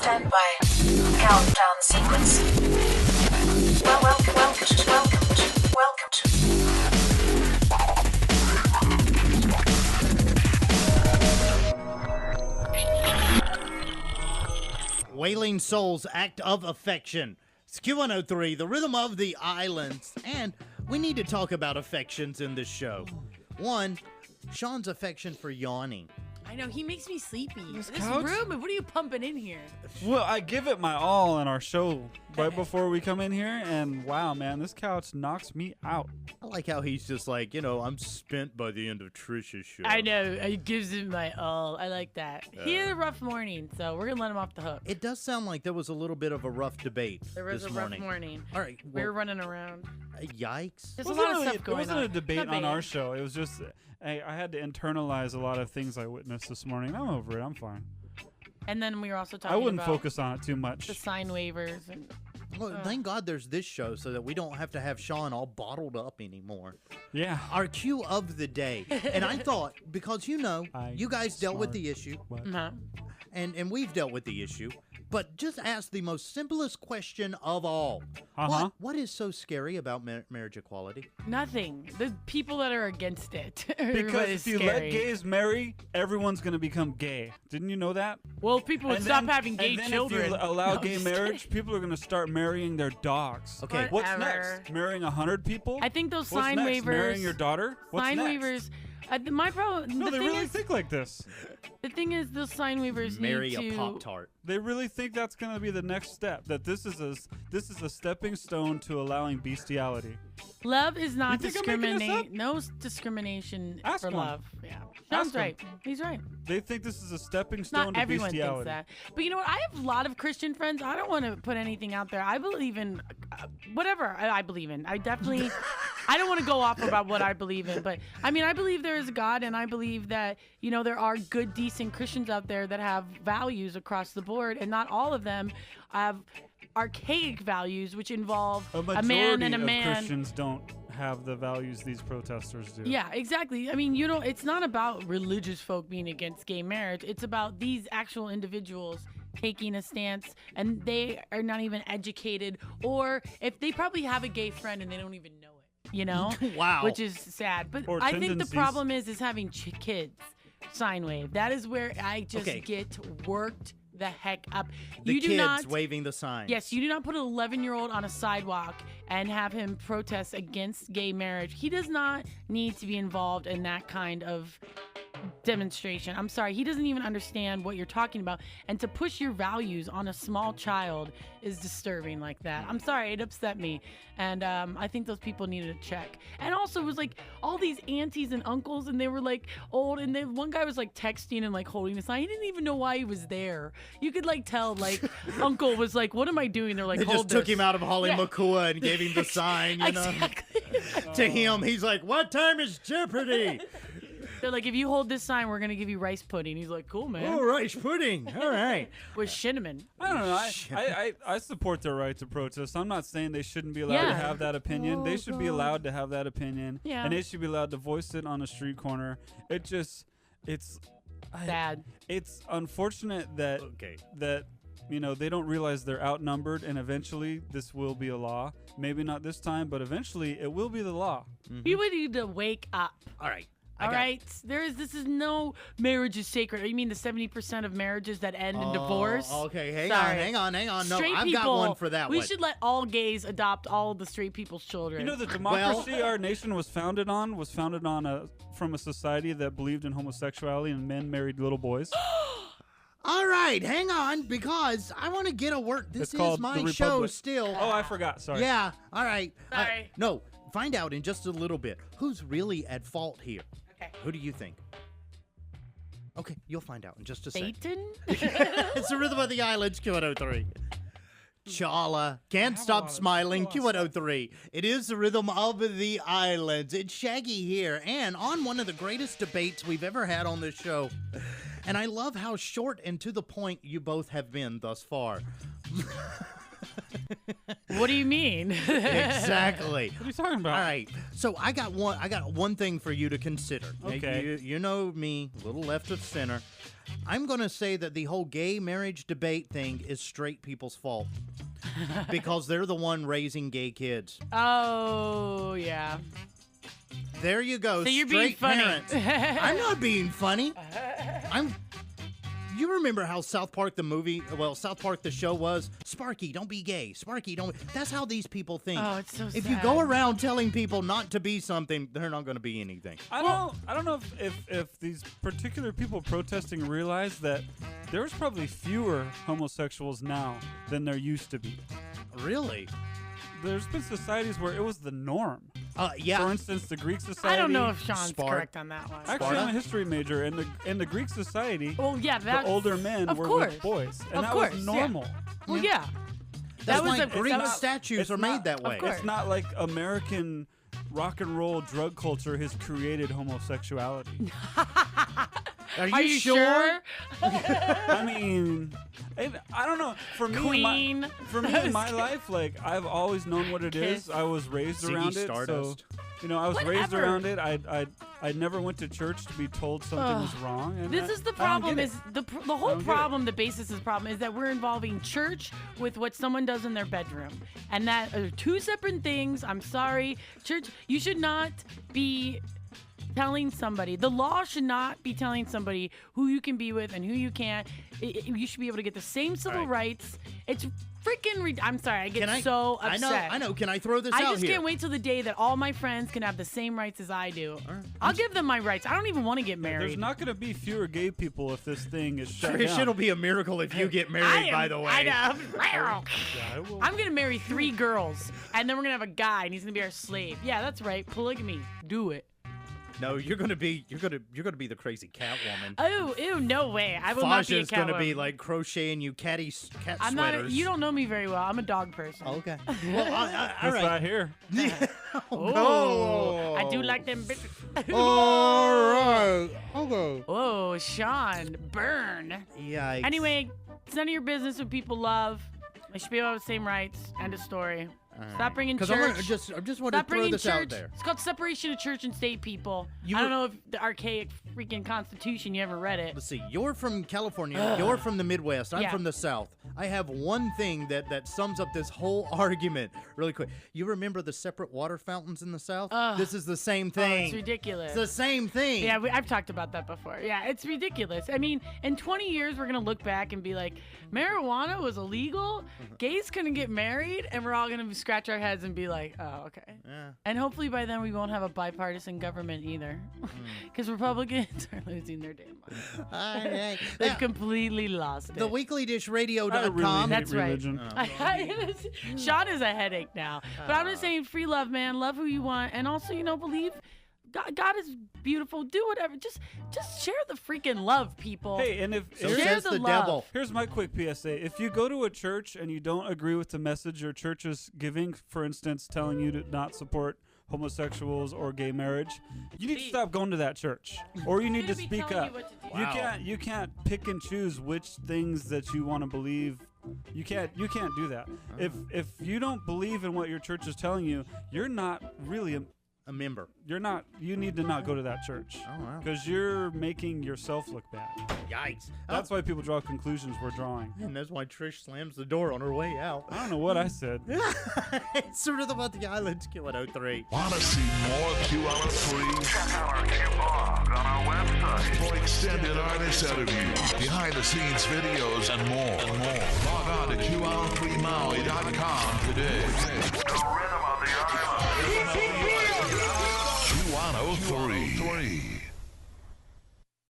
Stand by. Countdown sequence. Welcome to. Wailing Souls, Act of Affection. It's Q103, the rhythm of the islands. And we need to talk about affections in this show. One, Sean's affection for yawning. I know, he makes me sleepy. This couch? room, what are you pumping in here? Well, I give it my all in our show right before we come in here, and wow, man, this couch knocks me out. I like how he's just like, I'm spent by the end of Trisha's show. I know, it gives him my all. I like that. He had a rough morning, so we're going to let him off the hook. It does sound like there was a little bit of a rough debate There was this a morning. rough morning. All right. We were running around. Yikes. There's a lot of stuff going on. It wasn't a debate on Debate. our show. It was just, I had to internalize a lot of things I witnessed this morning. I'm over it. I'm fine. And then we were also talking I wouldn't about focus on it too much. the sign waivers. And Well, thank God there's this show so that we don't have to have Sean all bottled up anymore. Yeah. Our cue of the day. And I thought, because you guys dealt with the issue, and we've dealt with the issue, but just ask the most simplest question of all. What is so scary about marriage equality? nothing. The people that are against it. Because is if you scary. let gays marry, everyone's going to become gay. Didn't you know that? Well, if people would And stop then- having gay and then children. if you allow No, gay just marriage, people are going to start marrying their dogs. Okay. What's Whatever. next? Marrying 100 people? I think those What's sign next? waivers. Marrying your daughter? What's sign next? waivers. My problem. No, the they thing really is, think like this. the thing is, those sign waivers Marry need to. a Pop-Tart. They really think that's going to be the next step. That this is a stepping stone to allowing bestiality. Love is not You think I'm making this up? discriminate. No discrimination Ask for one. love. Yeah, Ask Sean's him. right. He's right. They think this is a stepping stone Not to everyone bestiality. thinks that. But you know what? I have a lot of Christian friends. I don't want to put anything out there. I believe in whatever I believe in. I definitely. I don't want to go off about what I believe in, but I mean, I believe there is a God, and I believe that there are good, decent Christians out there that have values across the board, and not all of them have archaic values, which involve A a man and a majority of man. Christians don't have the values these protesters do. Yeah, exactly. I mean, it's not about religious folk being against gay marriage. It's about these actual individuals taking a stance, and they are not even educated, or if they probably have a gay friend and they don't even know it, Wow. which is sad. But Or I think the tendencies. problem is having kids sign wave. That is where I just get worked the heck up. The you do kids not waving the sign. Yes, you do not put an 11-year-old on a sidewalk and have him protest against gay marriage. He does not need to be involved in that kind of demonstration. I'm sorry, he doesn't even understand what you're talking about. And to push your values on a small child is disturbing like that. I'm sorry, it upset me. And I think those people needed a check. And also, it was like all these aunties and uncles, and they were like old, and then one guy was like texting and like holding a sign. He didn't even know why he was there. You could like tell, like, uncle was like, what am I doing? They're like, They hold just took this. him out of Holly Yeah. McCoy and gave him the sign, Exactly. To him, he's like, what time is Jeopardy? They're like, if you hold this sign, we're gonna give you rice pudding. He's like, cool, man. Oh, rice pudding. All right. With cinnamon. I don't know. I support their right to protest. I'm not saying they shouldn't be allowed to Yeah. have that opinion. They should be allowed to have that opinion. Yeah. And they should be allowed to voice it on a street corner. It's Sad. It's unfortunate that they don't realize they're outnumbered, and eventually this will be a law. Maybe not this time, but eventually it will be the law. People need to wake up. All right. All right, this is no marriage is sacred. You mean the 70% of marriages that end in divorce? Okay, hang Sorry. on. No, Straight I've people, got one for that we one. should let all gays adopt all the straight people's children. You know, the democracy our nation was founded on from a society that believed in homosexuality and men married little boys. All right, hang on, because I want to get a word. This It's is called my the show Republic. still. Oh, I forgot. Sorry. Yeah, all right. Sorry. No, find out in just a little bit who's really at fault here. Okay. Who do you think? Okay, you'll find out in just a second. Satan? It's the Rhythm of the Islands, Q103. Chala, can't stop smiling, Q103. It is the Rhythm of the Islands. It's Shaggy here, and on one of the greatest debates we've ever had on this show. And I love how short and to the point you both have been thus far. What do you mean? Exactly. What are you talking about? All right. So I got one thing for you to consider. Okay. You know me, a little left of center. I'm going to say that the whole gay marriage debate thing is straight people's fault. Because they're the one raising gay kids. Oh, yeah. There you go. So you're straight being funny. parents. I'm not being funny. You remember how South Park South Park the show was? Sparky, don't be gay. Sparky, don't. That's how these people think. Oh, it's so sad. If you go around telling people not to be something, they're not going to be anything. I don't know if these particular people protesting realize that there's probably fewer homosexuals now than there used to be. Really? There's been societies where it was the norm. Yeah. For instance, the Greek society. I don't know if Sean's correct on that one. Actually, I'm a history major, and the Greek society. Well, yeah, the older men were with boys, and that was normal. Yeah. Well, yeah. That's why Greek statues are made that way. course. It's not like American rock and roll drug culture has created homosexuality. Are Are you sure? I mean, I don't know. For me, in my life, like I've always known what it is. I was raised around it, Stardust. so I was raised around it. I never went to church to be told something was wrong. And this is the problem. Is the whole problem? The basis of the problem is that we're involving church with what someone does in their bedroom, and that are two separate things. I'm sorry, church. You should not be telling somebody. The law should not be telling somebody who you can be with and who you can't. You should be able to get the same civil rights. It's freaking. I'm sorry. I get so upset. I know. Can I throw this out here? I just can't wait till the day that all my friends can have the same rights as I do. I'll give them my rights. I don't even want to get married. There's not going to be fewer gay people if this thing is shut Trish, down. it'll be a miracle if you get married, by the way. I know. I'm going to marry 3 girls, and then we're going to have a guy, and he's going to be our slave. Yeah, that's right. Polygamy. Do it. No, you're gonna be the crazy Catwoman. Oh, ew, no way. I will not be a Catwoman. Gonna be like crocheting you cat I'm sweaters. Not. You don't know me very well. I'm a dog person. Oh, okay. Well, that's right here. Oh, I do like them bitches. All right. Okay. Oh, Sean, burn. Yikes. Anyway, it's none of your business what people love. They should be able to have the same rights. End of story. Stop bringing church. I just want to throw this out there. It's called separation of church and state, people. I don't know if the archaic freaking Constitution, you ever read it. Let's see. You're from California. You're from the Midwest. I'm from the South. I have one thing that sums up this whole argument really quick. You remember the separate water fountains in the South? This is the same thing. It's ridiculous. It's the same thing. Yeah, I've talked about that before. Yeah, it's ridiculous. I mean, in 20 years, we're going to look back and be like, marijuana was illegal, gays couldn't get married, and we're all going to scratch our heads and be like, oh, okay. Yeah. And hopefully by then we won't have a bipartisan government either. Because Republicans are losing their damn mind. They've completely lost it. The weeklydishradio.com. Really That's religion. Right. Sean is a headache now. But I'm just saying, free love, man. Love who you want. And also, believe God is beautiful. Do whatever. Just share the freaking love, people. Hey, and if share the love. devil. Here's my quick PSA. If you go to a church and you don't agree with the message your church is giving, for instance, telling you to not support homosexuals or gay marriage, you need to stop going to that church, or you need to speak up. You can't pick and choose which things that you want to believe. You can't do that. If you don't believe in what your church is telling you, you're not really a member. You need to not go to that church. Oh, wow. Because you're making yourself look bad. Yikes. That's why people draw conclusions we're drawing. And that's why Trish slams the door on her way out. I don't know what I said. It's sort of about the islands, Q103. Want to see more Q103? Check out our Q-Blog on our website. For extended artist interviews, behind-the-scenes videos, and more. Log on to Q103Maui.com today. The rhythm of the island. Q103.